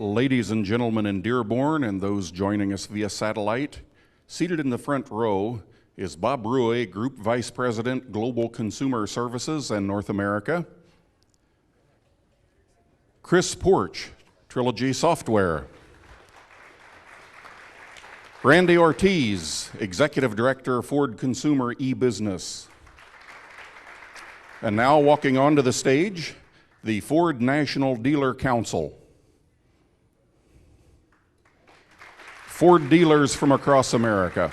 Ladies and gentlemen in Dearborn and those joining us via satellite, seated in the front row is Bob Ruhe, Group Vice President, Global Consumer Services and North America. Chris Porch, Trilogy Software. Randy Ortiz, Executive Director, Ford Consumer e-Business. And now walking onto the stage, the Ford National Dealer Council. Ford dealers from across America.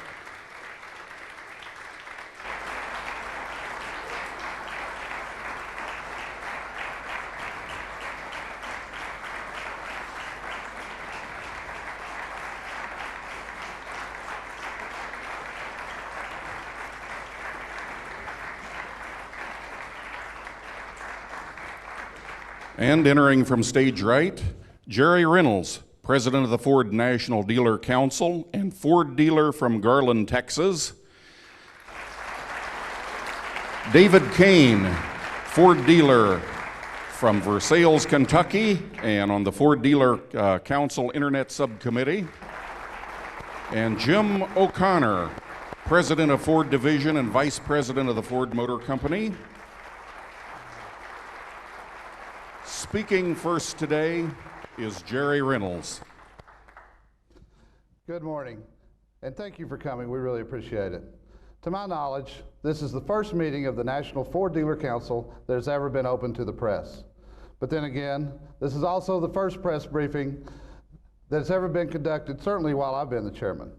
And entering from stage right, Jerry Reynolds, President of the Ford National Dealer Council and Ford dealer from Garland, Texas. David Kain, Ford dealer from Versailles, Kentucky, and on the Ford Dealer Council Internet Subcommittee. And Jim O'Connor, President of Ford Division and Vice President of the Ford Motor Company. Speaking first today is Jerry Reynolds. Good morning, and thank you for coming. We really appreciate it. To my knowledge, this is the first meeting of the National Ford Dealer Council that has ever been open to the press. But then again, this is also the first press briefing that has ever been conducted, certainly while I've been the chairman.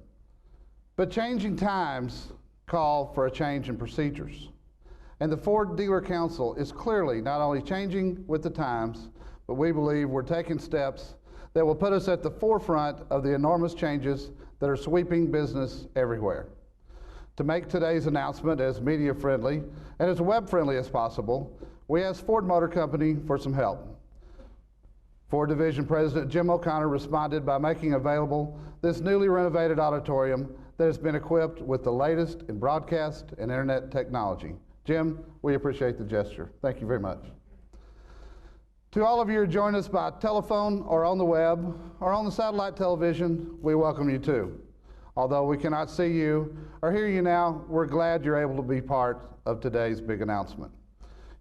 But changing times call for a change in procedures. And the Ford Dealer Council is clearly not only changing with the times, but we believe we're taking steps that will put us at the forefront of the enormous changes that are sweeping business everywhere. To make today's announcement as media friendly and as web friendly as possible, we asked Ford Motor Company for some help. Ford Division President Jim O'Connor responded by making available this newly renovated auditorium that has been equipped with the latest in broadcast and internet technology. Jim, we appreciate the gesture. Thank you very much. To all of you who join us by telephone or on the web or on the satellite television, we welcome you too. Although we cannot see you or hear you now, we're glad you're able to be part of today's big announcement.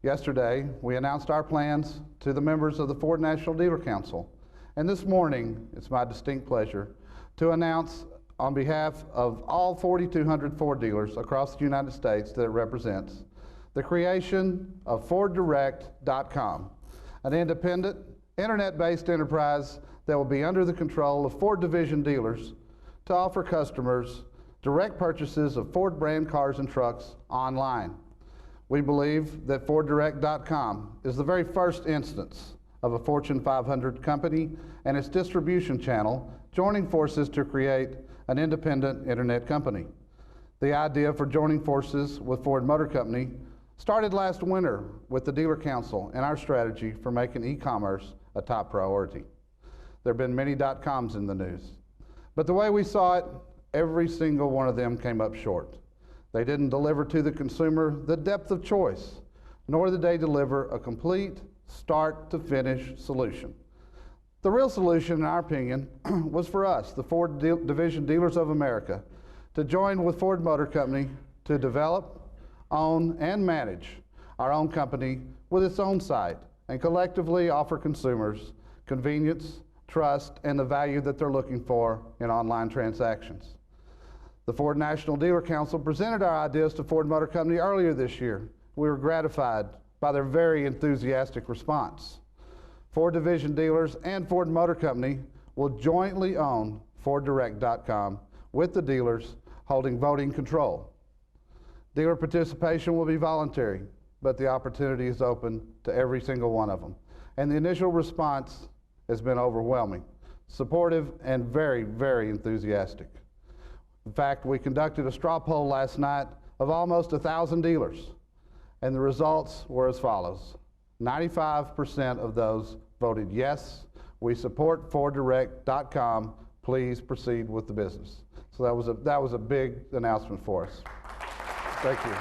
Yesterday, we announced our plans to the members of the Ford National Dealer Council. And this morning, it's my distinct pleasure to announce on behalf of all 4,200 Ford dealers across the United States that it represents, the creation of FordDirect.com, an independent, internet-based enterprise that will be under the control of Ford Division dealers to offer customers direct purchases of Ford brand cars and trucks online. We believe that FordDirect.com is the very first instance of a Fortune 500 company and its distribution channel joining forces to create an independent internet company. The idea for joining forces with Ford Motor Company started last winter with the Dealer Council and our strategy for making e-commerce a top priority. There have been many .coms in the news, but the way we saw it, every single one of them came up short. They didn't deliver to the consumer the depth of choice, nor did they deliver a complete start-to-finish solution. The real solution, in our opinion, was for us, the Ford Division Dealers of America, to join with Ford Motor Company to develop, own, and manage our own company with its own site and collectively offer consumers convenience, trust, and the value that they're looking for in online transactions. The Ford National Dealer Council presented our ideas to Ford Motor Company earlier this year. We were gratified by their very enthusiastic response. Ford Division dealers and Ford Motor Company will jointly own FordDirect.com with the dealers holding voting control. Dealer participation will be voluntary, but the opportunity is open to every single one of them. And the initial response has been overwhelming, supportive, and very, very enthusiastic. In fact, we conducted a straw poll last night of almost 1,000 dealers, and the results were as follows. 95% of those voted yes, we support FordDirect.com, please proceed with the business. So that was a big announcement for us. Thank you.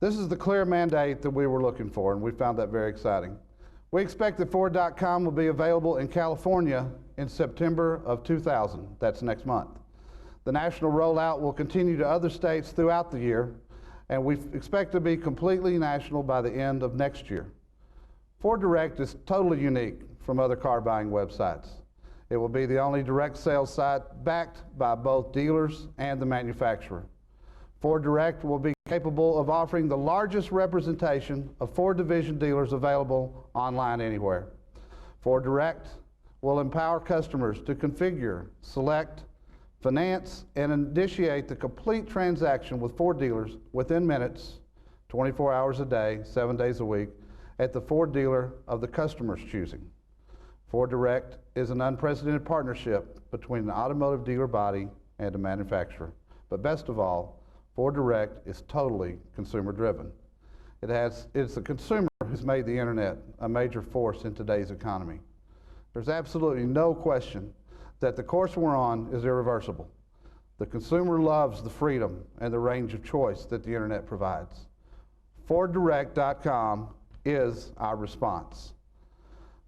This is the clear mandate that we were looking for, and we found that very exciting. We expect that Ford.com will be available in California in September of 2000. That's next month. The national rollout will continue to other states throughout the year, and we expect to be completely national by the end of next year. FordDirect is totally unique from other car buying websites. It will be the only direct sales site backed by both dealers and the manufacturer. FordDirect will be capable of offering the largest representation of Ford division dealers available online anywhere. FordDirect will empower customers to configure, select, finance, and initiate the complete transaction with Ford dealers within minutes, 24 hours a day, 7 days a week, at the Ford dealer of the customer's choosing. FordDirect is an unprecedented partnership between an automotive dealer body and a manufacturer. But best of all, FordDirect is totally consumer-driven. It's the consumer who's made the internet a major force in today's economy. There's absolutely no question that the course we're on is irreversible. The consumer loves the freedom and the range of choice that the internet provides. FordDirect.com is our response.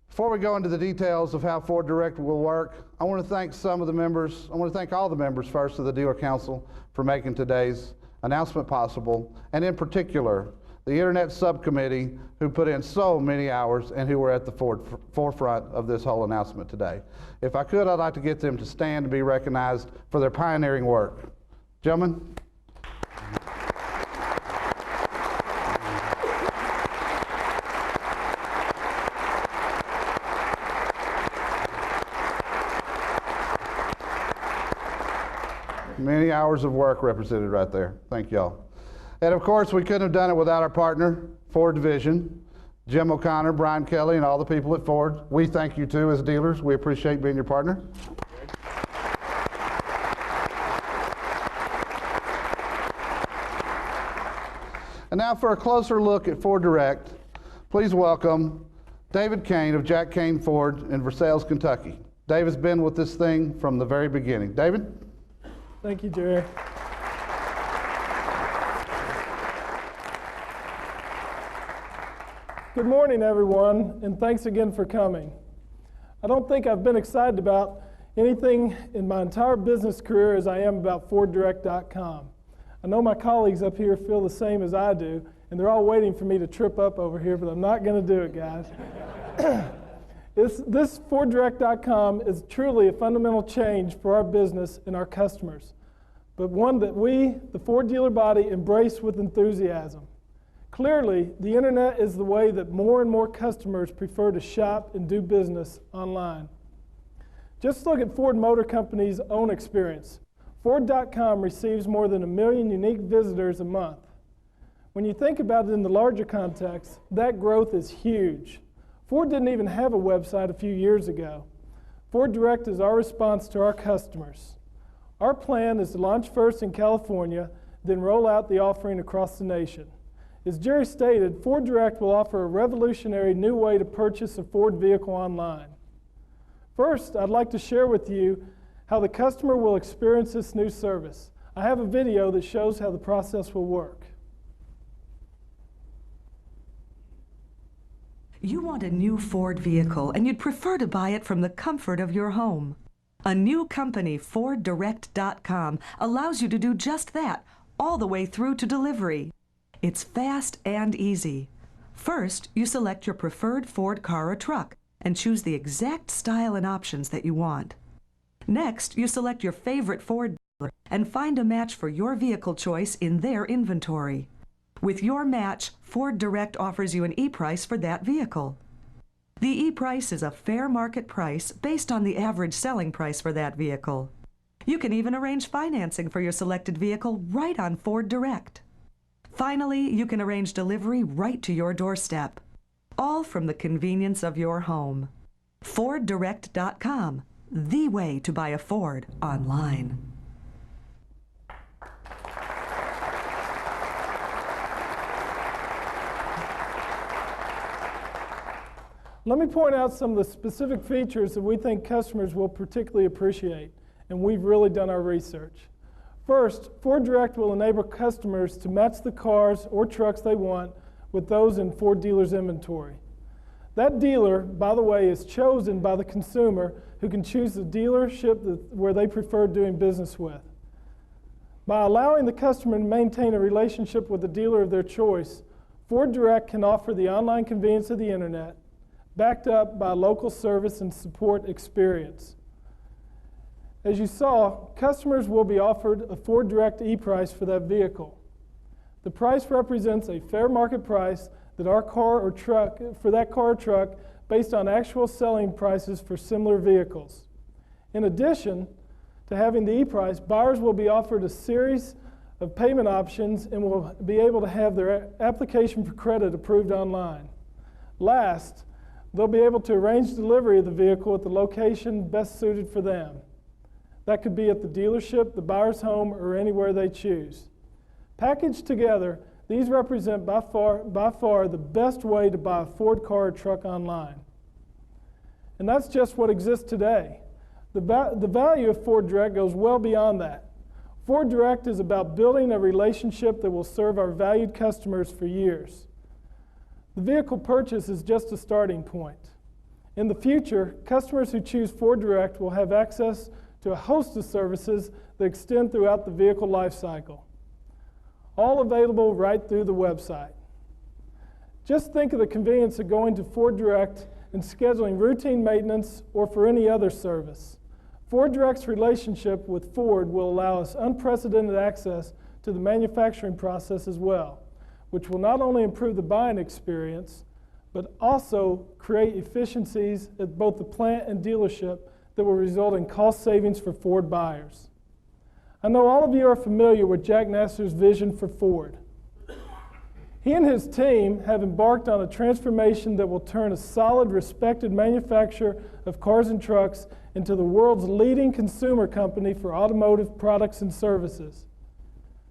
Before we go into the details of how FordDirect will work, I want to thank all the members first of the Dealer Council for making today's announcement possible, and in particular, the Internet Subcommittee who put in so many hours and who were at the forefront of this whole announcement today. If I could, I'd like to get them to stand and be recognized for their pioneering work. Gentlemen. Many hours of work represented right there. Thank y'all. And of course, we couldn't have done it without our partner, Ford Division, Jim O'Connor, Brian Kelly, and all the people at Ford. We thank you too as dealers. We appreciate being your partner. And now for a closer look at FordDirect, please welcome David Kain of Jack Kain Ford in Versailles, Kentucky. David's been with this thing from the very beginning. David? Thank you, Jerry. Good morning, everyone, and thanks again for coming. I don't think I've been excited about anything in my entire business career as I am about FordDirect.com. I know my colleagues up here feel the same as I do, and they're all waiting for me to trip up over here, but I'm not going to do it, guys. This FordDirect.com is truly a fundamental change for our business and our customers, but one that we, the Ford dealer body, embrace with enthusiasm. Clearly, the internet is the way that more and more customers prefer to shop and do business online. Just look at Ford Motor Company's own experience. Ford.com receives more than 1 million unique visitors a month. When you think about it in the larger context, that growth is huge. Ford didn't even have a website a few years ago. FordDirect is our response to our customers. Our plan is to launch first in California, then roll out the offering across the nation. As Jerry stated, FordDirect will offer a revolutionary new way to purchase a Ford vehicle online. First, I'd like to share with you how the customer will experience this new service. I have a video that shows how the process will work. You want a new Ford vehicle, and you'd prefer to buy it from the comfort of your home. A new company, FordDirect.com, allows you to do just that, all the way through to delivery. It's fast and easy. First, you select your preferred Ford car or truck and choose the exact style and options that you want. Next, you select your favorite Ford dealer and find a match for your vehicle choice in their inventory. With your match, FordDirect offers you an e-price for that vehicle. The e-price is a fair market price based on the average selling price for that vehicle. You can even arrange financing for your selected vehicle right on FordDirect. Finally, you can arrange delivery right to your doorstep, all from the convenience of your home. FordDirect.com, the way to buy a Ford online. Let me point out some of the specific features that we think customers will particularly appreciate, and we've really done our research. First, FordDirect will enable customers to match the cars or trucks they want with those in Ford dealers' inventory. That dealer, by the way, is chosen by the consumer, who can choose the dealership where they prefer doing business with. By allowing the customer to maintain a relationship with the dealer of their choice, FordDirect can offer the online convenience of the internet, backed up by local service and support experience. As you saw, customers will be offered a FordDirect e-price for that vehicle. The price represents a fair market price that our car or truck, for that car or truck, based on actual selling prices for similar vehicles. In addition to having the e-price, buyers will be offered a series of payment options and will be able to have their application for credit approved online. Last, they'll be able to arrange delivery of the vehicle at the location best suited for them. That could be at the dealership, the buyer's home, or anywhere they choose. Packaged together, these represent by far the best way to buy a Ford car or truck online. And that's just what exists today. The value of FordDirect goes well beyond that. FordDirect is about building a relationship that will serve our valued customers for years. The vehicle purchase is just a starting point. In the future, customers who choose FordDirect will have access to a host of services that extend throughout the vehicle life cycle, all available right through the website. Just think of the convenience of going to FordDirect and scheduling routine maintenance or for any other service. FordDirect's relationship with Ford will allow us unprecedented access to the manufacturing process as well, which will not only improve the buying experience, but also create efficiencies at both the plant and dealership that will result in cost savings for Ford buyers. I know all of you are familiar with Jack Nasser's vision for Ford. He and his team have embarked on a transformation that will turn a solid, respected manufacturer of cars and trucks into the world's leading consumer company for automotive products and services.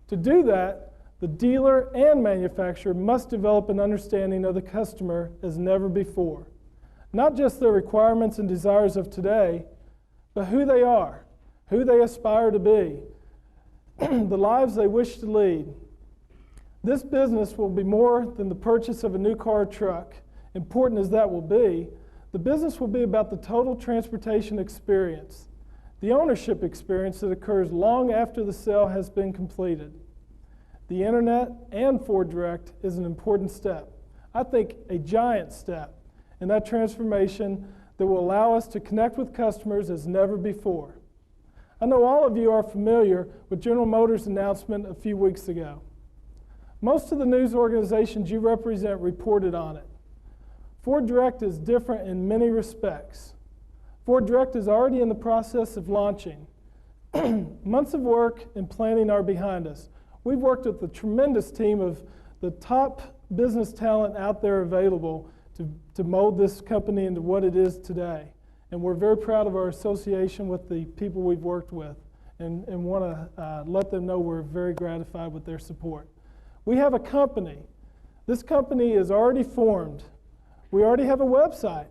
To do that, the dealer and manufacturer must develop an understanding of the customer as never before. Not just their requirements and desires of today, but who they are, who they aspire to be, the lives they wish to lead. This business will be more than the purchase of a new car or truck. Important as that will be, the business will be about the total transportation experience, the ownership experience that occurs long after the sale has been completed. The internet and FordDirect is an important step. I think a giant step in that transformation that will allow us to connect with customers as never before. I know all of you are familiar with General Motors' announcement a few weeks ago. Most of the news organizations you represent reported on it. FordDirect is different in many respects. FordDirect is already in the process of launching. Months of work and planning are behind us. We've worked with a tremendous team of the top business talent out there available to mold this company into what it is today. And we're very proud of our association with the people we've worked with and want to let them know we're very gratified with their support. We have a company. This company is already formed. We already have a website.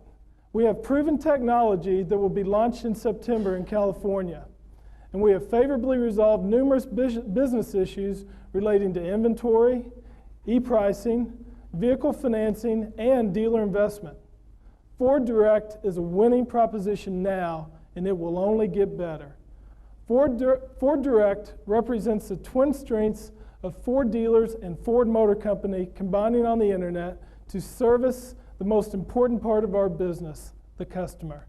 We have proven technology that will be launched in September in California. And we have favorably resolved numerous business issues relating to inventory, e-pricing, vehicle financing, and dealer investment. FordDirect is a winning proposition now, and it will only get better. FordDirect represents the twin strengths of Ford dealers and Ford Motor Company combining on the internet to service the most important part of our business, the customer.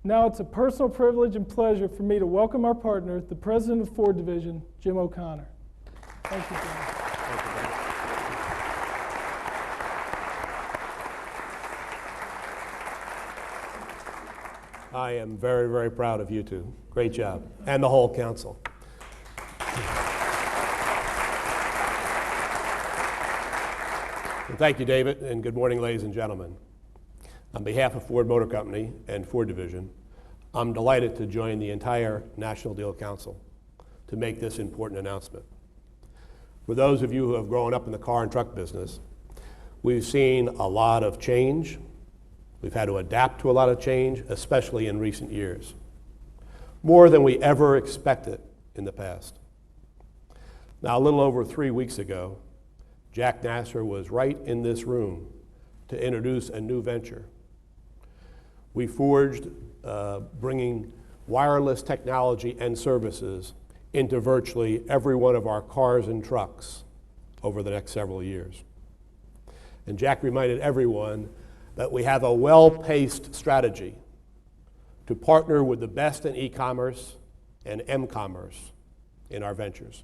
Now it's a personal privilege and pleasure for me to welcome our partner, the President of Ford Division, Jim O'Connor. Thank you, Jim. I am very, very proud of you two. Great job. And the whole council. And thank you, David, and good morning, ladies and gentlemen. On behalf of Ford Motor Company and Ford Division, I'm delighted to join the entire National Dealer Council to make this important announcement. For those of you who have grown up in the car and truck business, we've seen a lot of change. We've had to adapt to a lot of change, especially in recent years, more than we ever expected in the past. Now, a little over 3 weeks ago, Jack Nasser was right in this room to introduce a new venture. We forged bringing wireless technology and services into virtually every one of our cars and trucks over the next several years. And Jack reminded everyone that we have a well-paced strategy to partner with the best in e-commerce and m-commerce in our ventures.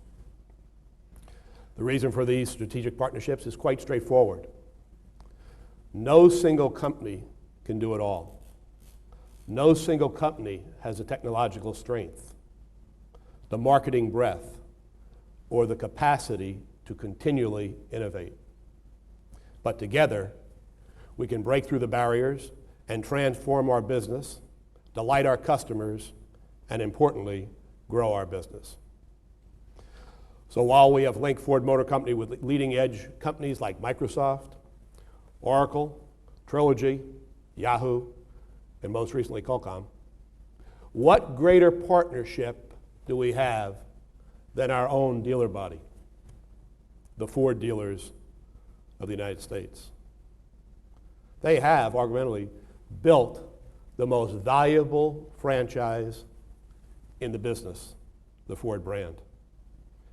The reason for these strategic partnerships is quite straightforward. No single company can do it all. No single company has the technological strength, the marketing breadth, or the capacity to continually innovate. But together, we can break through the barriers and transform our business, delight our customers, and importantly, grow our business. So while we have linked Ford Motor Company with leading-edge companies like Microsoft, Oracle, Trilogy, Yahoo, and most recently Qualcomm, what greater partnership do we have than our own dealer body, the Ford dealers of the United States? They have, argumentally, built the most valuable franchise in the business, the Ford brand.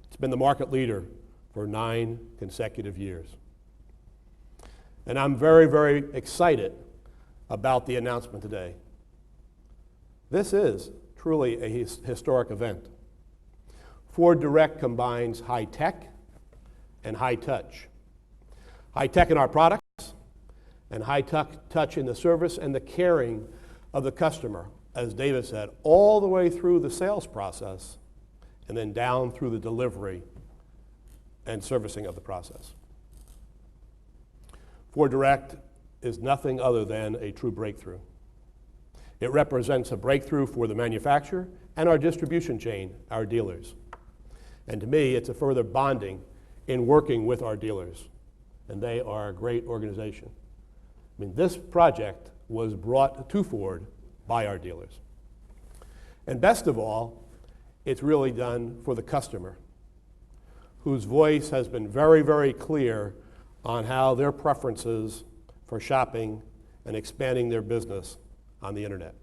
It's been the market leader for 9 consecutive years. And I'm very, very excited about the announcement today. This is truly a historic event. FordDirect combines high tech and high touch. High tech in our products and high touch in the service and the caring of the customer, as David said, all the way through the sales process and then down through the delivery and servicing of the process. FordDirect is nothing other than a true breakthrough. It represents a breakthrough for the manufacturer and our distribution chain, our dealers. And to me, it's a further bonding in working with our dealers. And they are a great organization. I mean, this project was brought to Ford by our dealers. And best of all, it's really done for the customer, whose voice has been very, very clear on how their preferences for shopping and expanding their business on the internet.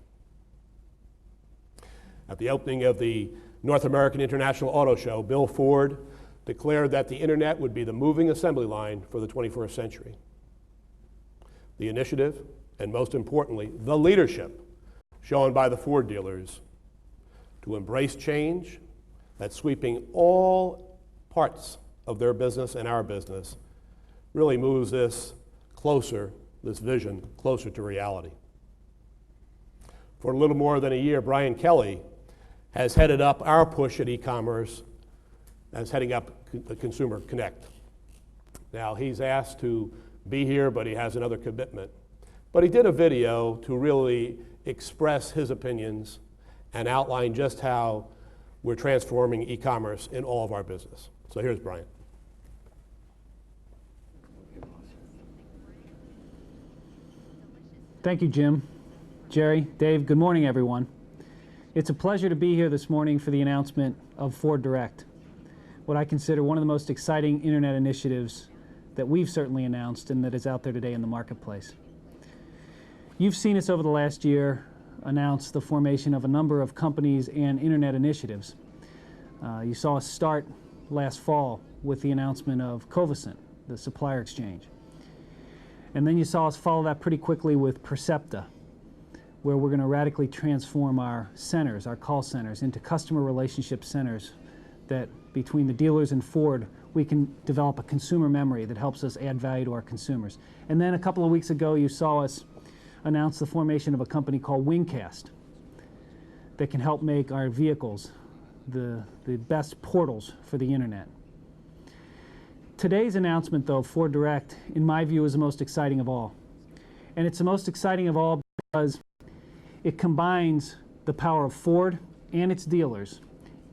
At the opening of the North American International Auto Show, Bill Ford declared that the internet would be the moving assembly line for the 21st century. The initiative, and most importantly, the leadership shown by the Ford dealers to embrace change that's sweeping all parts of their business and our business really moves this closer, this vision, closer to reality. For a little more than a year, Brian Kelly has headed up our push at e-commerce as heading up Consumer Connect. Now, he's asked to be here, but he has another commitment. But he did a video to really express his opinions and outline just how we're transforming e-commerce in all of our business. So here's Brian. Thank you, Jim. Jerry, Dave, good morning, everyone. It's a pleasure to be here this morning for the announcement of FordDirect, what I consider one of the most exciting internet initiatives that we've certainly announced and that is out there today in the marketplace. You've seen us over the last year announce the formation of a number of companies and internet initiatives. You saw us start last fall with the announcement of Covacent, the supplier exchange. And then you saw us follow that pretty quickly with Percepta, where we're going to radically transform our centers, our call centers, into customer relationship centers that between the dealers and Ford, we can develop a consumer memory that helps us add value to our consumers. And then a couple of weeks ago, you saw us announce the formation of a company called Wingcast that can help make our vehicles the best portals for the internet. Today's announcement, though, FordDirect, in my view, is the most exciting of all. And it's the most exciting of all because it combines the power of Ford and its dealers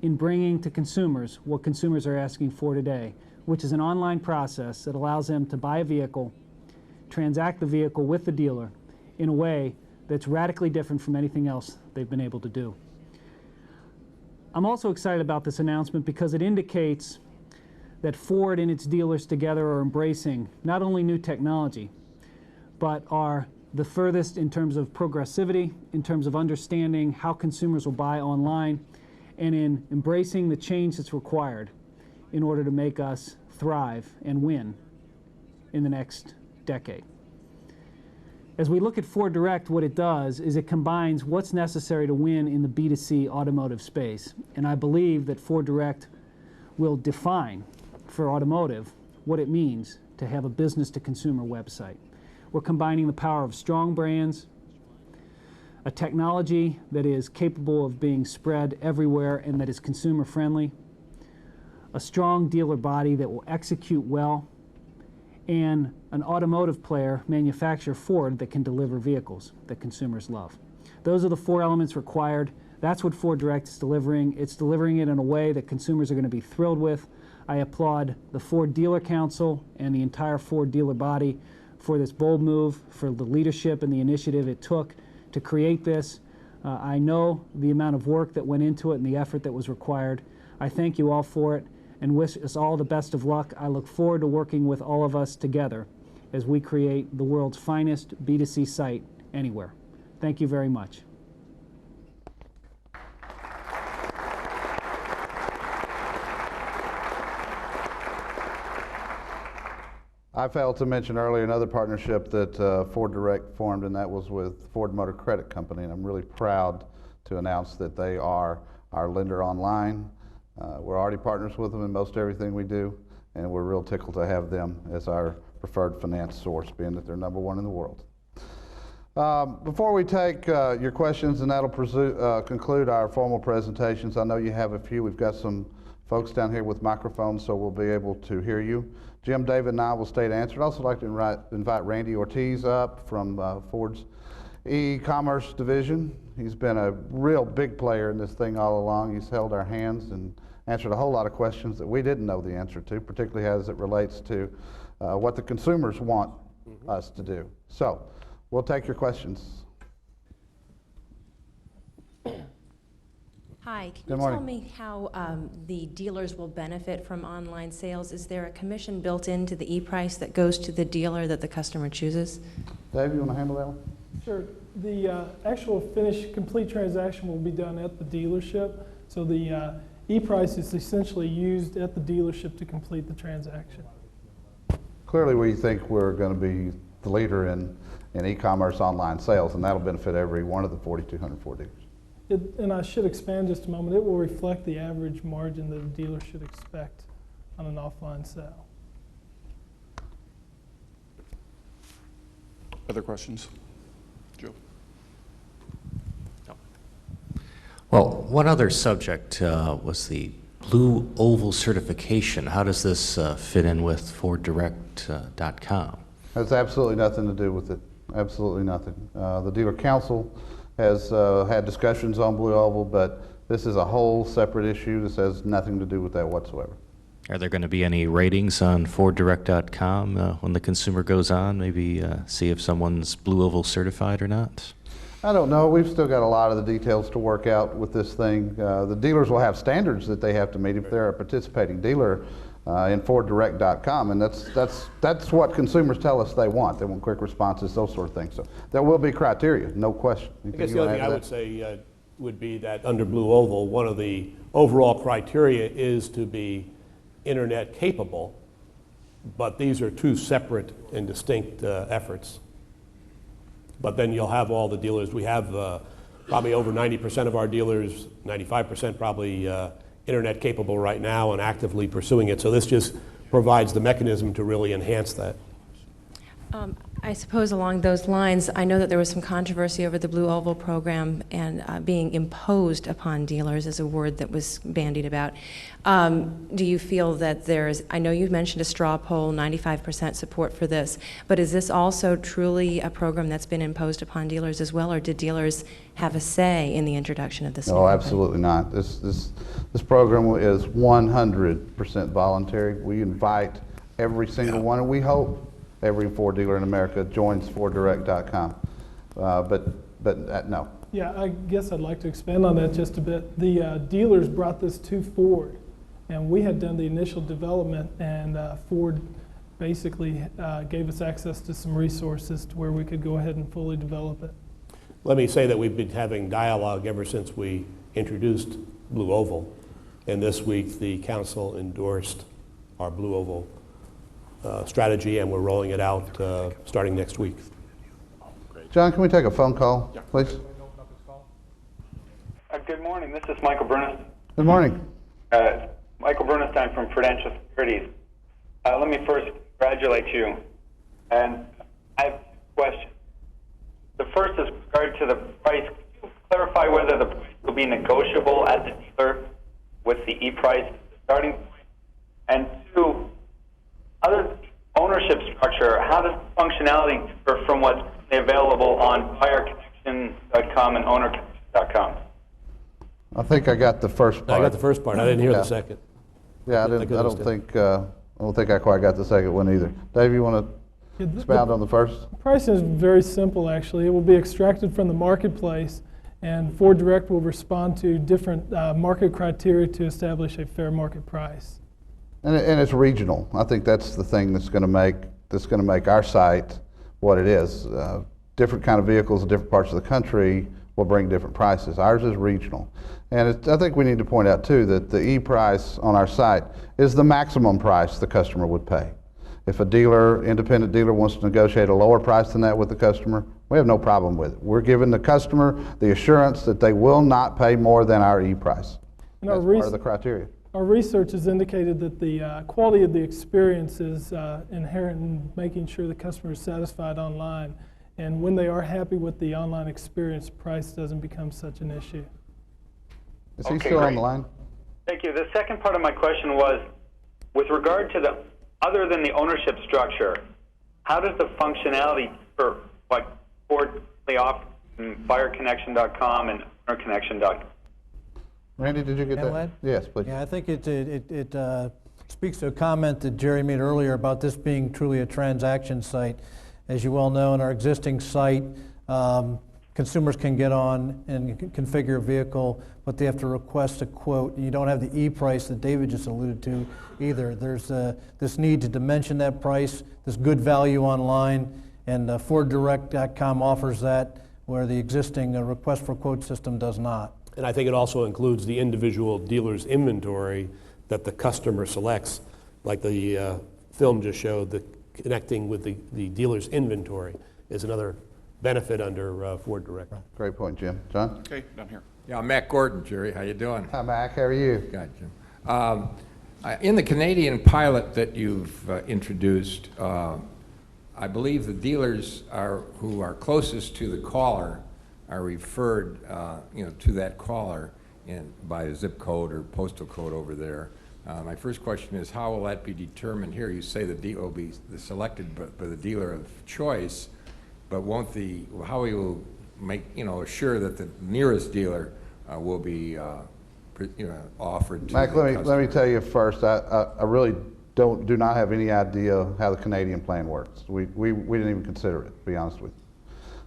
in bringing to consumers what consumers are asking for today, which is an online process that allows them to buy a vehicle, transact the vehicle with the dealer in a way that's radically different from anything else they've been able to do. I'm also excited about this announcement because it indicates that Ford and its dealers together are embracing not only new technology, but are the furthest in terms of progressivity, in terms of understanding how consumers will buy online, and in embracing the change that's required in order to make us thrive and win in the next decade. As we look at FordDirect, what it does is it combines what's necessary to win in the B2C automotive space. And I believe that FordDirect will define for automotive what it means to have a business-to-consumer website. We're combining the power of strong brands, a technology that is capable of being spread everywhere and that is consumer-friendly, a strong dealer body that will execute well, and an automotive player, manufacturer Ford, that can deliver vehicles that consumers love. Those are the 4 elements required. That's what FordDirect is delivering. It's delivering it in a way that consumers are going to be thrilled with. I applaud the Ford Dealer Council and the entire Ford dealer body for this bold move, for the leadership and the initiative it took to create this. I know the amount of work that went into it and the effort that was required. I thank you all for it and wish us all the best of luck. I look forward to working with all of us together as we create the world's finest B2C site anywhere. Thank you very much. I failed to mention earlier another partnership that FordDirect formed, and that was with Ford Motor Credit Company, and I'm really proud to announce that they are our lender online. We're already partners with them in most everything we do, and we're real tickled to have them as our preferred finance source, being that they're #1 in the world. Before we take your questions, and that'll conclude our formal presentations, I know you have a few. We've got some folks down here with microphones, so we'll be able to hear you. Jim, David, and I will stay to answer. I'd also like to invite Randy Ortiz up from Ford's e-commerce division. He's been a real big player in this thing all along. He's held our hands and answered a whole lot of questions that we didn't know the answer to, particularly as it relates to what the consumers want us to do. So we'll take your questions. Hi, can you tell me how the dealers will benefit from online sales? Is there a commission built into the e-price that goes to the dealer that the customer chooses? Dave, you want to handle that one? Sure. The actual finished complete transaction will be done at the dealership. So the e-price is essentially used at the dealership to complete the transaction. Clearly, we think we're going to be the leader in e-commerce online sales, and that'll benefit every one of the 4,200 Ford dealers. And I should expand just a moment. It will reflect the average margin that a dealer should expect on an offline sale. Other questions? Joe? No. Well, one other subject was the Blue Oval certification. How does this fit in with FordDirect.com? Has absolutely nothing to do with it. Absolutely nothing. The Dealer Council has had discussions on Blue Oval, but this is a whole separate issue. This has nothing to do with that whatsoever. Are there going to be any ratings on FordDirect.com when the consumer goes on? Maybe see if someone's Blue Oval certified or not? I don't know. We've still got a lot of the details to work out with this thing. The dealers will have standards that they have to meet if they're a participating dealer in FordDirect.com, and that's what consumers tell us they want. They want quick responses, those sort of things. So there will be criteria, no question. I guess the other thing I would say would be that under Blue Oval, one of the overall criteria is to be internet capable, but these are 2 separate and distinct efforts. But then you'll have all the dealers. We have probably over 90% of our dealers, 95% probably internet capable right now and actively pursuing it. So this just provides the mechanism to really enhance that. I suppose along those lines, I know that there was some controversy over the Blue Oval program and being imposed upon dealers is a word that was bandied about. Do you feel that there's, I know you mentioned a straw poll, 95% support for this, but is this also truly a program that's been imposed upon dealers as well, or did dealers have a say in the introduction of this? No, absolutely not. This program is 100% voluntary. We invite every single one, and we hope every Ford dealer in America joins FordDirect.com, but no. Yeah, I guess I'd like to expand on that just a bit. The dealers brought this to Ford And we had done the initial development, and Ford basically gave us access to some resources to where we could go ahead and fully develop it. Let me say that we've been having dialogue ever since we introduced Blue Oval. And this week, the council endorsed our Blue Oval strategy, and we're rolling it out starting next week. John, can we take a phone call, please? Good morning. This is Michael Bernstein. Good morning. Michael Bernstein from Prudential Securities. Let me first congratulate you. And I have two questions. The first is with regard to the price. Could you clarify whether the price will be negotiable at the dealer with the E-price starting point? And two, other than ownership structure, how does the functionality differ from what's available on buyerconnection.com and ownerconnection.com? I think I got the first part. I got the first part. I didn't hear the second. Yeah, I don't think I quite got the second one either. Dave, you want to expound on the first? The pricing is very simple, actually. It will be extracted from the marketplace, and FordDirect will respond to different market criteria to establish a fair market price. And it's regional. I think that's the thing that's going to make our site what it is. Different kind of vehicles in different parts of the country will bring different prices. Ours is regional. And I think we need to point out too that the E-price on our site is the maximum price the customer would pay. If a dealer, independent dealer, wants to negotiate a lower price than that with the customer, we have no problem with it. We're giving the customer the assurance that they will not pay more than our E-price. And that's part of the criteria. Our research has indicated that the quality of the experience is inherent in making sure the customer is satisfied online. And when they are happy with the online experience, price doesn't become such an issue. Is he still on the line? Thank you. The second part of my question was, with regard to other than the ownership structure, how does the functionality for what Ford offers in buyerconnection.com and ownerconnection.com? Randy, did you get that? Yes, please. Yeah, I think it speaks to a comment that Jerry made earlier about this being truly a transaction site. As you well know, in our existing site, consumers can get on and configure a vehicle, but they have to request a quote. You don't have the E-price that David just alluded to either. There's this need to dimension that price, this good value online, and FordDirect.com offers that, where the existing request for quote system does not. And I think it also includes the individual dealer's inventory that the customer selects, like the film just showed, the connecting with the dealer's inventory is another benefit under FordDirect. Great point, Jim. John? Okay, down here. Yeah, I'm Mac Gordon, Jerry. How you doing? Hi, Mac. How are you? Good, Jim. In the Canadian pilot that you've introduced, I believe the dealers who are closest to the caller are referred, to that caller by a zip code or postal code over there. My first question is, how will that be determined here? You say the dealer will be selected by the dealer of choice, but how will you make, assure that the nearest dealer will be, offered to Mac, the let me tell you first, I really do not have any idea how the Canadian plan works. We didn't even consider it, to be honest with you.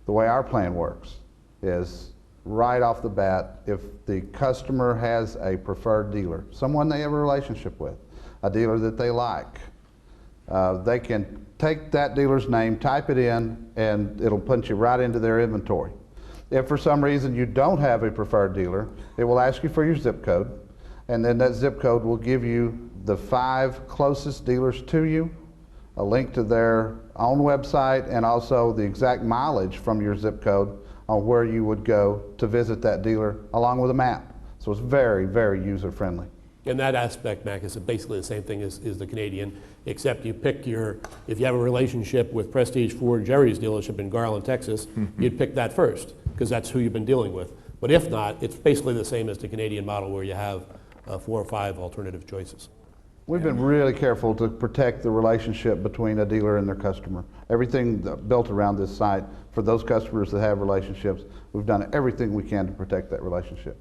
The way our plan works is right off the bat, if the customer has a preferred dealer, someone they have a relationship with, a dealer that they like, they can take that dealer's name, type it in, and it'll punch you right into their inventory. If for some reason you don't have a preferred dealer, it will ask you for your zip code, and then that zip code will give you the 5 closest dealers to you, a link to their own website, and also the exact mileage from your zip code on where you would go to visit that dealer, along with a map. So it's very, very user-friendly. In that aspect, Mac, is basically the same thing as the Canadian, except you pick if you have a relationship with Prestige Ford Jerry's dealership in Garland, Texas, you'd pick that first, because that's who you've been dealing with. But if not, it's basically the same as the Canadian model, where you have 4 or 5 alternative choices. We've been really careful to protect the relationship between a dealer and their customer. Everything built around this site, for those customers that have relationships, we've done everything we can to protect that relationship.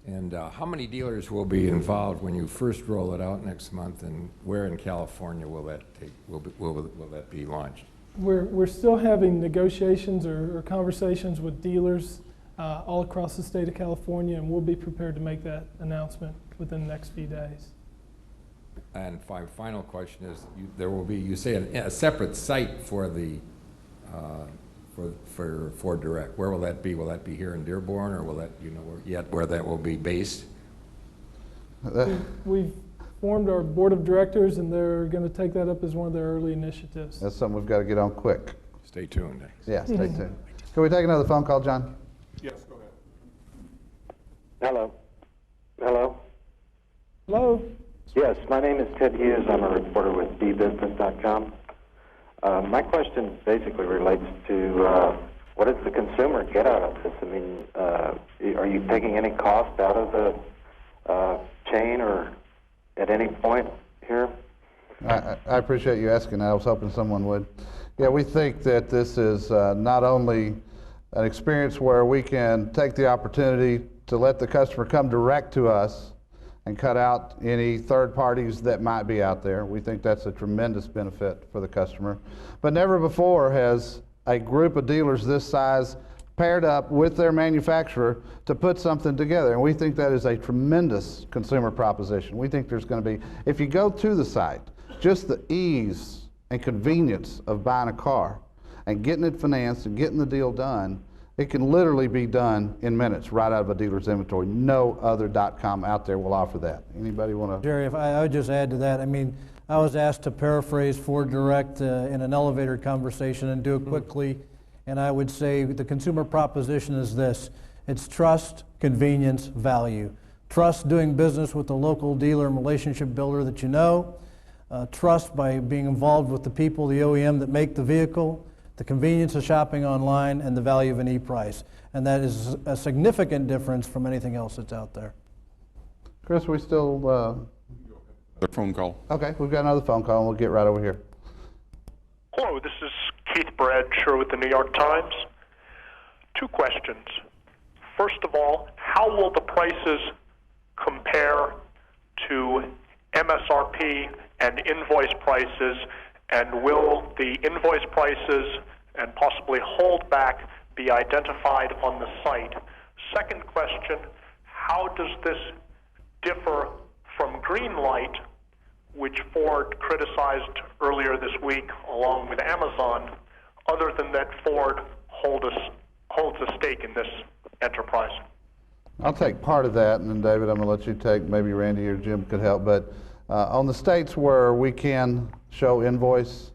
And how many dealers will be involved when you first roll it out next month, and where in California will that be launched? We're still having negotiations or conversations with dealers all across the state of California, and we'll be prepared to make that announcement within the next few days. And final question is, there will be, you say, a separate site for the for FordDirect. Where will that be? Will that be here in Dearborn, or will that, you know, yet where that will be based? We've formed our board of directors, and they're going to take that up as one of their early initiatives. That's something we've got to get on quick. Stay tuned. Yeah, stay tuned. Can we take another phone call, John? Yes, go ahead. Hello. Hello. Hello? Yes, my name is Ted Hughes. I'm a reporter with bbusiness.com. My question basically relates to what does the consumer get out of this? I mean, are you taking any cost out of the chain or at any point here? I appreciate you asking that. I was hoping someone would. Yeah, we think that this is not only an experience where we can take the opportunity to let the customer come direct to us and cut out any third parties that might be out there. We think that's a tremendous benefit for the customer. But never before has a group of dealers this size paired up with their manufacturer to put something together. And we think that is a tremendous consumer proposition. We think there's going to be, if you go to the site, just the ease and convenience of buying a car and getting it financed and getting the deal done, it can literally be done in minutes right out of a dealer's inventory. No other .com out there will offer that. Anybody want to? Jerry, if I would just add to that, I mean, I was asked to paraphrase FordDirect in an elevator conversation and do it quickly, and I would say the consumer proposition is this. It's trust, convenience, value. Trust doing business with the local dealer and relationship builder that you know. Trust by being involved with the people, the OEM that make the vehicle. The convenience of shopping online, and the value of an e-price. And that is a significant difference from anything else that's out there. Chris, we still... The phone call. Okay, we've got another phone call, and we'll get right over here. Hello, this is Keith Bradshaw with the New York Times. Two questions. First of all, how will the prices compare to MSRP and invoice prices, and will the invoice prices and possibly holdback be identified on the site? Second question, how does this differ from Greenlight, which Ford criticized earlier this week along with Amazon, other than that Ford holds a stake in this enterprise? I'll take part of that, and then David, I'm going to let you take, maybe Randy or Jim could help. But on the states where we can show invoice,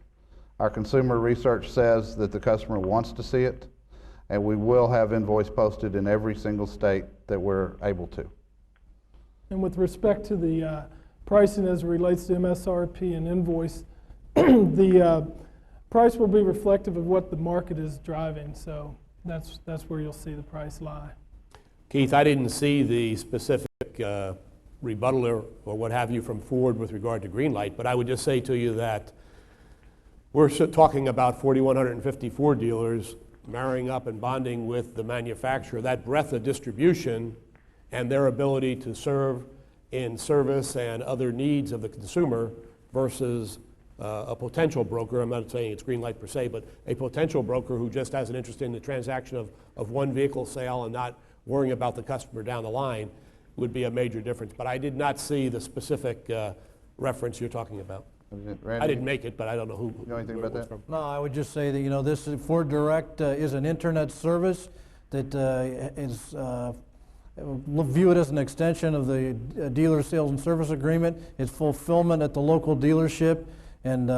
our consumer research says that the customer wants to see it, and we will have invoice posted in every single state that we're able to. And with respect to the pricing as it relates to MSRP and invoice, the price will be reflective of what the market is driving, so that's where you'll see the price lie. Keith, I didn't see the specific rebuttal or what have you from Ford with regard to Greenlight, but I would just say to you that we're talking about 4,150 Ford dealers marrying up and bonding with the manufacturer. That breadth of distribution and their ability to serve in service and other needs of the consumer versus a potential broker. I'm not saying it's Greenlight per se, but a potential broker who just has an interest in the transaction of one vehicle sale and not worrying about the customer down the line would be a major difference. But I did not see the specific reference you're talking about. Randy, I didn't make it, but I don't know who. You know anything about that? From. No, I would just say that, you know, this FordDirect is an internet service that is view it as an extension of the dealer sales and service agreement. It's fulfillment at the local dealership, and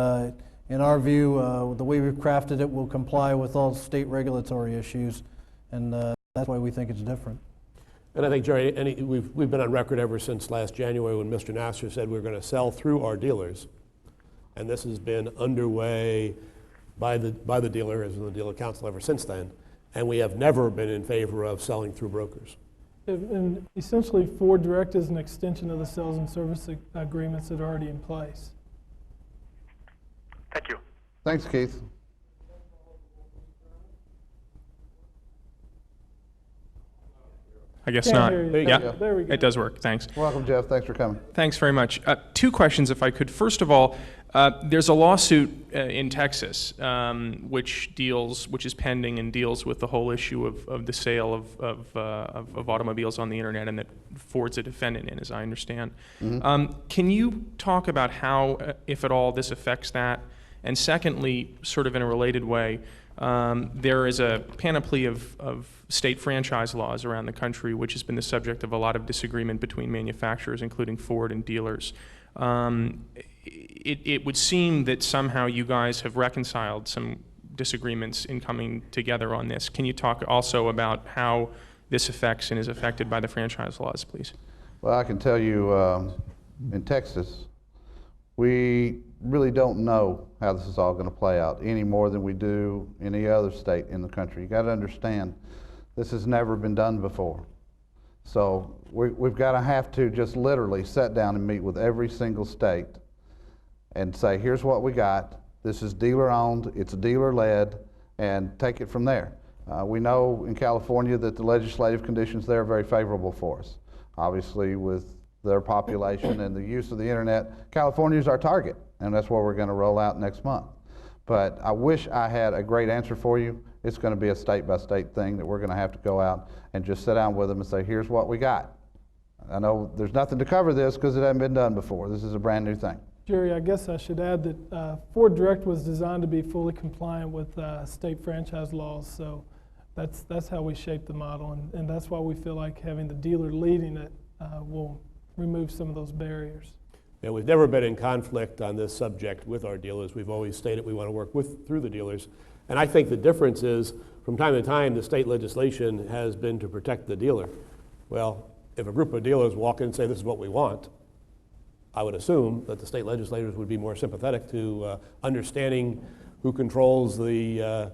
in our view, the way we've crafted it will comply with all state regulatory issues, and that's why we think it's different. And I think, Jerry, we've been on record ever since last January when Mr. Nasser said we're going to sell through our dealers. And this has been underway by the dealer as in the dealer council ever since then. And we have never been in favor of selling through brokers. And essentially, FordDirect is an extension of the sales and service agreements that are already in place. Thank you. Thanks, Keith. I guess Can't not. hear you. There you Yeah, go. There we go. it does work. Thanks. Welcome, Jeff. Thanks for coming. Thanks very much. Two questions, if I could. First of all, there's a lawsuit in Texas which is pending and deals with the whole issue of the sale of automobiles on the internet, and that Ford's a defendant in, as I understand. Can you talk about how, if at all, this affects that? And secondly, sort of in a related way, there is a panoply of state franchise laws around the country, which has been the subject of a lot of disagreement between manufacturers, including Ford and dealers. It would seem that somehow you guys have reconciled some disagreements in coming together on this. Can you talk also about how this affects and is affected by the franchise laws, please? Well, I can tell you in Texas, we really don't know how this is all going to play out any more than we do any other state in the country. You got to understand, this has never been done before. So we've got to have to just literally sit down and meet with every single state and say, here's what we got. This is dealer owned, it's dealer led, and take it from there. We know in California that the legislative conditions there are very favorable for us. Obviously, with their population and the use of the internet, California is our target, and that's what we're going to roll out next month. But I wish I had a great answer for you. It's going to be a state-by-state thing that we're going to have to go out and just sit down with them and say, here's what we got. I know there's nothing to cover this because it hasn't been done before. This is a brand new thing. Jerry, I guess I should add that FordDirect was designed to be fully compliant with state franchise laws, so that's how we shaped the model, and that's why we feel like having the dealer leading it will remove some of those barriers. Yeah, we've never been in conflict on this subject with our dealers. We've always stated we want to work through the dealers. And I think the difference is, from time to time, the state legislation has been to protect the dealer. Well, if a group of dealers walk in and say, this is what we want, I would assume that the state legislators would be more sympathetic to understanding who controls the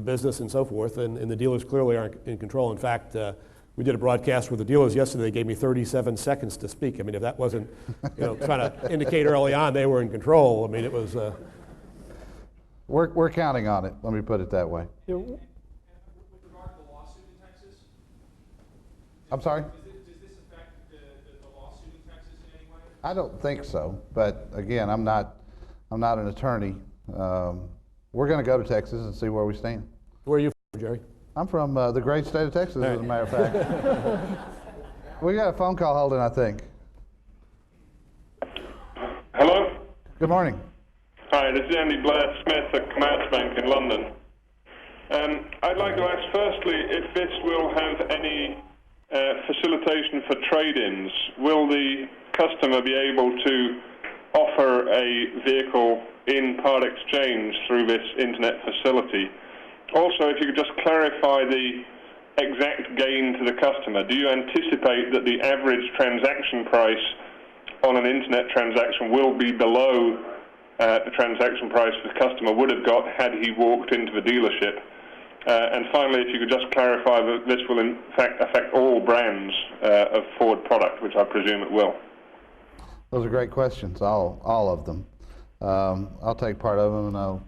business and so forth, and the dealers clearly aren't in control. In fact, we did a broadcast with the dealers yesterday. They gave me 37 seconds to speak. I mean, if that wasn't, trying to indicate early on they were in control, I mean, it was. We're counting on it. Let me put it that way. Yeah. With regard to the lawsuit in Texas? I'm sorry? Does this affect the lawsuit in Texas in any way? I don't think so, but again, I'm not an attorney. We're going to go to Texas and see where we stand. Where are you from, Jerry? I'm from the great state of Texas, as a matter of fact. We got a phone call holding, I think. Hello? Good morning. Hi, this is Andy Blair Smith at Commerzbank in London. I'd like to ask firstly if this will have any facilitation for trade-ins. Will the customer be able to offer a vehicle in part exchange through this internet facility? Also, if you could just clarify the exact gain to the customer. Do you anticipate that the average transaction price on an internet transaction will be below the transaction price the customer would have got had he walked into the dealership? And finally, if you could just clarify that this will in fact affect all brands of Ford product, which I presume it will. Those are great questions, all of them. I'll take part of them, and I'll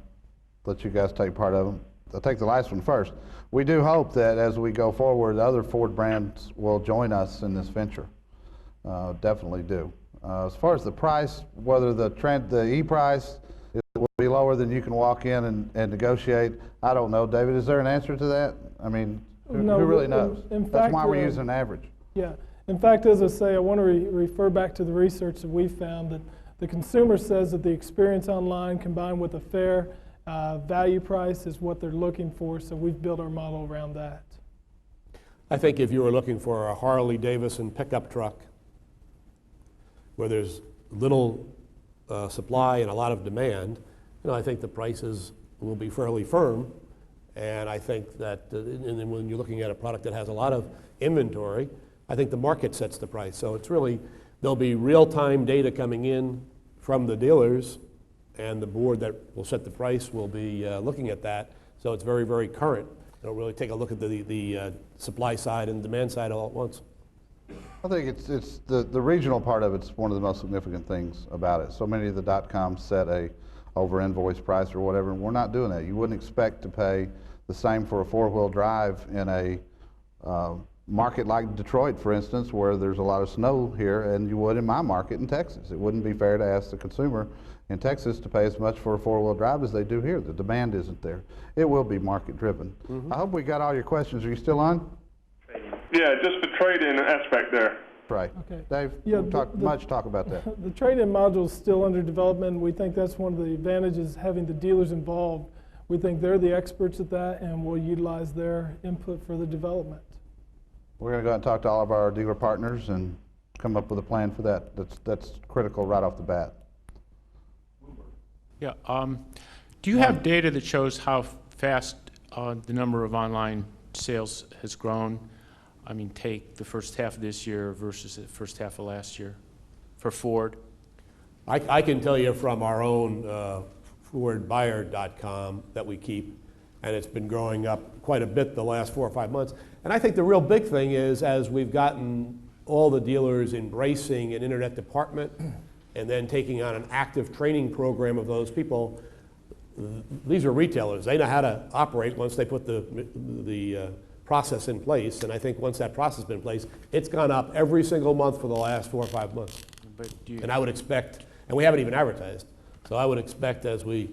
let you guys take part of them. I'll take the last one first. We do hope that as we go forward, other Ford brands will join us in this venture. Definitely do. As far as the price, whether the E-price will be lower than you can walk in and negotiate, I don't know. David, is there an answer to that? I mean, who really knows? That's why we're using an average. Yeah. In fact, as I say, I want to refer back to the research that we found that the consumer says that the experience online combined with a fair value price is what they're looking for, so we've built our model around that. I think if you were looking for a Harley Davidson pickup truck where there's little supply and a lot of demand, I think the prices will be fairly firm. And I think that and when you're looking at a product that has a lot of inventory, I think the market sets the price. So it's really, there'll be real-time data coming in from the dealers, and the board that will set the price will be looking at that. So it's very, very current. They'll really take a look at the supply side and demand side all at once. I think it's the regional part of it's one of the most significant things about it. So many of the .coms set a over invoice price or whatever, and we're not doing that. You wouldn't expect to pay the same for a four-wheel drive in a market like Detroit, for instance, where there's a lot of snow here, and you would in my market in Texas. It wouldn't be fair to ask the consumer in Texas to pay as much for a four-wheel drive as they do here. The demand isn't there. It will be market-driven. I hope we got all your questions. Are you still on? Yeah, just the trade-in aspect there. Right. Okay. Dave, Yeah, much talk about that. The trade-in module is still under development. We think that's one of the advantages, having the dealers involved. We think they're the experts at that, and we'll utilize their input for the development. We're going to go out and talk to all of our dealer partners and come up with a plan for that. That's critical right off the bat. Yeah. Do you have data that shows how fast the number of online sales has grown? I mean, take the first half of this year versus the first half of last year for Ford. I can tell you from our own FordBuyer.com that we keep, and it's been growing up quite a bit the last 4 or 5 months. And I think the real big thing is, as we've gotten all the dealers embracing an internet department and then taking on an active training program of those people, these are retailers. They know how to operate once they put the process in place. And I think once that process has been in place, it's gone up every single month for the last 4 or 5 months. And I would expect, and we haven't even advertised, so I would expect as the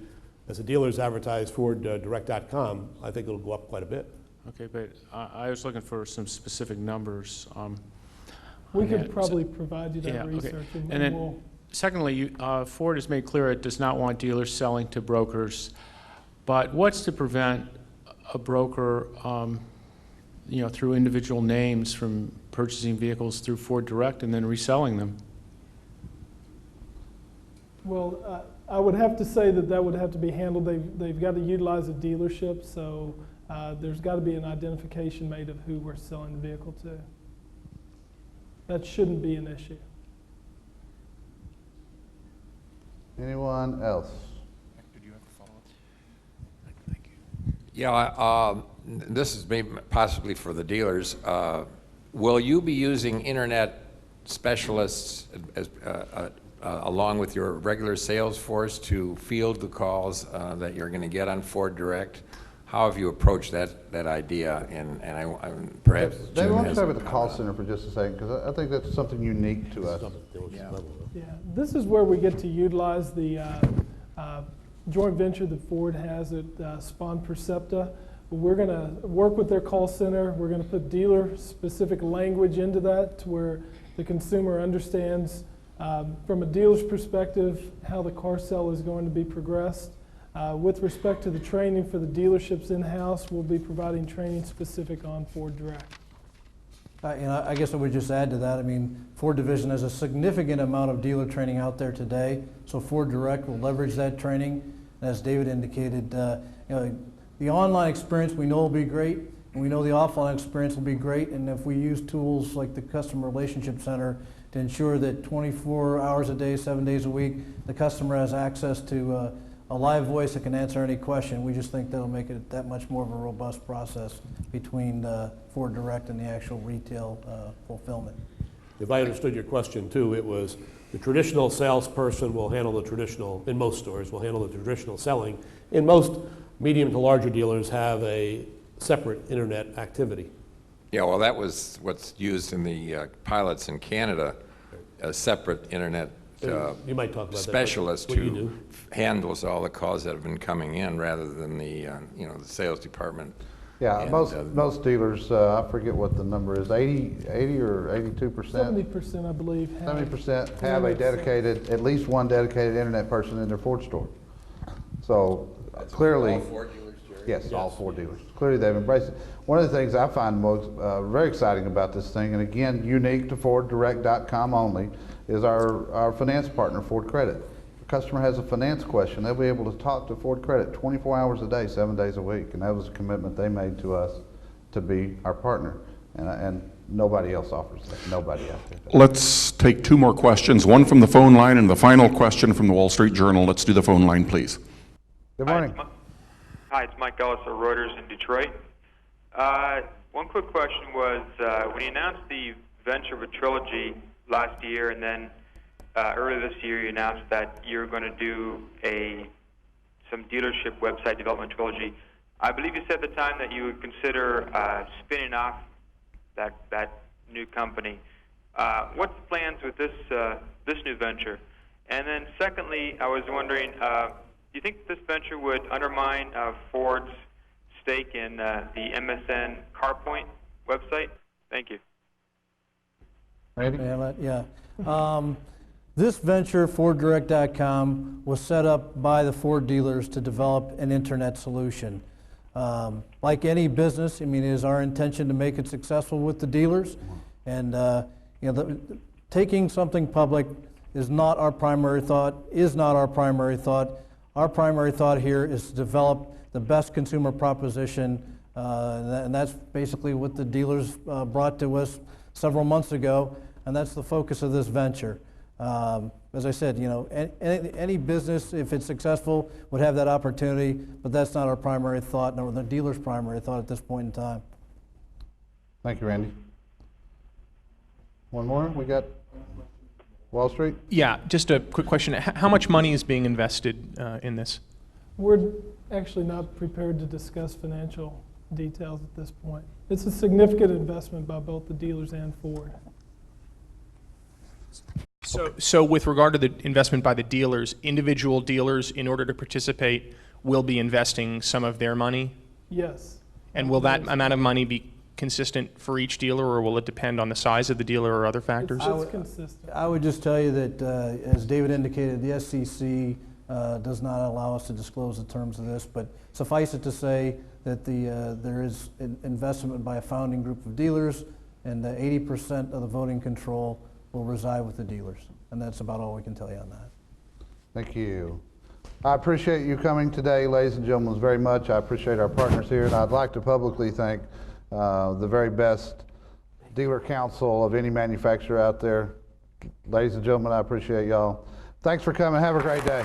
dealers advertise FordDirect.com, I think it'll go up quite a bit. Okay, but I was looking for some specific numbers. We could probably provide you that yeah, research. Okay. And And then, we'll secondly, Ford has made clear it does not want dealers selling to brokers. But what's to prevent a broker, through individual names from purchasing vehicles through FordDirect and then reselling them? Well, I would have to say that would have to be handled. They've got to utilize a dealership, so there's got to be an identification made of who we're selling the vehicle to. That shouldn't be an issue. Anyone else? Did you have a follow-up? Thank you. Yeah, this is maybe possibly for the dealers. Will you be using internet specialists as, along with your regular sales force to field the calls that you're going to get on FordDirect? How have you approached that idea? And perhaps Dave, why don't you start with the call center for just a second, because I think that's something unique to us. Yeah, this is where we get to utilize the joint venture that Ford has at Spawn Percepta. We're going to work with their call center. We're going to put dealer-specific language into that to where the consumer understands from a dealer's perspective how the car sale is going to be progressed. With respect to the training for the dealerships in-house, we'll be providing training specific on FordDirect. I guess I would just add to that. I mean, Ford Division has a significant amount of dealer training out there today, so FordDirect will leverage that training. And as David indicated, the online experience we know will be great, and we know the offline experience will be great. And if we use tools like the Customer Relationship Center to ensure that 24 hours a day, 7 days a week, the customer has access to a live voice that can answer any question, we just think that'll make it that much more of a robust process between FordDirect and the actual retail fulfillment. If I understood your question too, it was the traditional salesperson will handle the traditional, in most stores, will handle the traditional selling. In most medium to larger dealers have a separate internet activity. Yeah, well, that was what's used in the pilots in Canada, a separate internet you might talk about specialist that, who handles all the calls that have been coming in rather than the the sales department. Yeah, and, most dealers, I forget what the number is, 80 or 82%? 70%, I believe. 70% have a dedicated, at least one dedicated internet person in their Ford store. So clearly, all Ford dealers, Jerry? Yes, all Ford dealers. Clearly they've embraced it. One of the things I find most very exciting about this thing, and again, unique to FordDirect.com only, is our finance partner, Ford Credit. If a customer has a finance question, they'll be able to talk to Ford Credit 24 hours a day, 7 days a week, and that was a commitment they made to us to be our partner, and nobody else offers that, nobody out there does. Let's take two more questions, one from the phone line and the final question from the Wall Street Journal. Let's do the phone line, please. Good morning. Hi, it's Mike Ellis of Reuters in Detroit. One quick question was, when you announced the venture with Trilogy last year, and then earlier this year you announced that you're going to do some dealership website development Trilogy. I believe you said at the time that you would consider spinning off that new company. What's the plans with this new venture? And then secondly, I was wondering, do you think this venture would undermine Ford's stake in the MSN CarPoint website? Thank you. Randy? This venture, FordDirect.com, was set up by the Ford dealers to develop an internet solution. Like any business, I mean, it is our intention to make it successful with the dealers. And taking something public is not our primary thought, Our primary thought here is to develop the best consumer proposition, and that's basically what the dealers brought to us several months ago, and that's the focus of this venture. As I said, any business, if it's successful, would have that opportunity, but that's not our primary thought, nor the dealer's primary thought at this point in time. Thank you, Randy. One more? We got Wall Street? Yeah, just a quick question. How much money is being invested in this? We're actually not prepared to discuss financial details at this point. It's a significant investment by both the dealers and Ford. So with regard to the investment by the dealers, individual dealers, in order to participate, will be investing some of their money? Yes. And will that amount of money be consistent for each dealer, or will it depend on the size of the dealer or other factors? It's consistent. I would just tell you that, as David indicated, the SEC does not allow us to disclose the terms of this, but suffice it to say that there is investment by a founding group of dealers, and 80% of the voting control will reside with the dealers, and that's about all we can tell you on that. Thank you. I appreciate you coming today, ladies and gentlemen, very much. I appreciate our partners here, and I'd like to publicly thank the very best dealer council of any manufacturer out there. Ladies and gentlemen, I appreciate y'all. Thanks for coming. Have a great day.